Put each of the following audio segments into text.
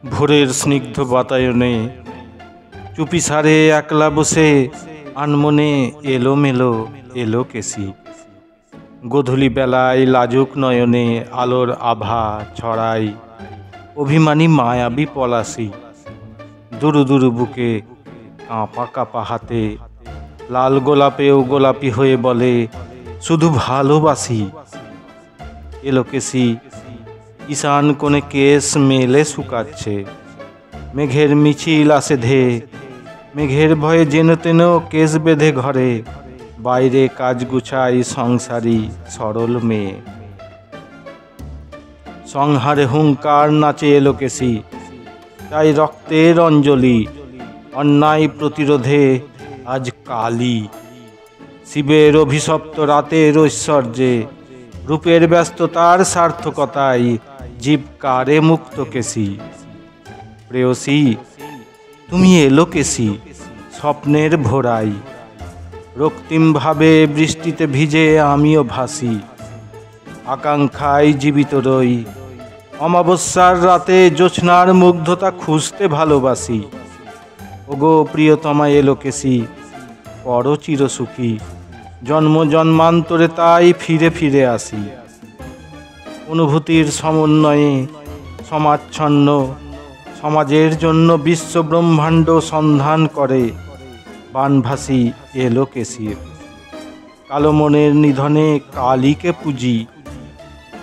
ভোরের স্নিগ্ধ বাতায়নে চুপিসারে একলা বসে আনমনে এলোমেলো এলোকেশি। গোধূলি বেলায় লাজুক নয়নে আলোর আভা ছড়াই অভিমানী মায়াবী পলাশি। দুরু দুরু বুকে কাঁপা কাঁপা হাতে লাল গোলাপেও গোলাপি হয়ে বলে শুধু ভালোবাসি। এলোকেশি ঈশান কোণে কেশ মেলে শুকাচ্ছে। মেঘের মিছিল আসে ধেয়ে, মেঘের ভয়ে যেন তেন কেশ বেঁধে ঘরে বাইরে কাজ গুছাই সংসারী সরল মেয়ে। সংহারে হুঙ্কার নাচে এলোকেশি, তাই রক্তের অঞ্জলি অন্যায় প্রতিরোধে আজ কালী। শিবের অভিশপ্ত রাতের ঐশ্বর্যে রূপের ব্যস্ততার সার্থকতায় জীব কারে মুক্তকেশী। প্রেয়সী তুমি এলোকেশি স্বপ্নের ভোরাই, রক্তিমভাবে বৃষ্টিতে ভিজে আমিও ভাসি। আকাঙ্ক্ষায় জীবিত রই, অমাবস্যার রাতে জ্যোৎস্নার মুগ্ধতা খুঁজতে ভালোবাসি। ওগো প্রিয়তমা এলোকেশি পরো চিরসুখী, জন্ম জন্মান্তরে তাই ফিরে ফিরে আসি। অনুভূতির সমন্বয়ে সমাচ্ছন্ন সমাজের জন্য বিশ্ব ব্রহ্মাণ্ড সন্ধান করে বানভাসী এলোকেশির। কালো মনের নিধনে কালীকে পুজি,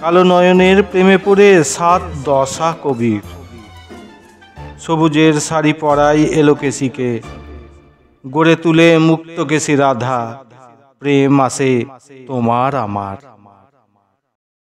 কালো নয়নের প্রেমে পড়ে সাত দশা কবির। সবুজের শাড়ি পরাই এলোকেশিকে, গড়ে তুলে মুক্তকেশী রাধা। প্রেম আসে তোমার আমার।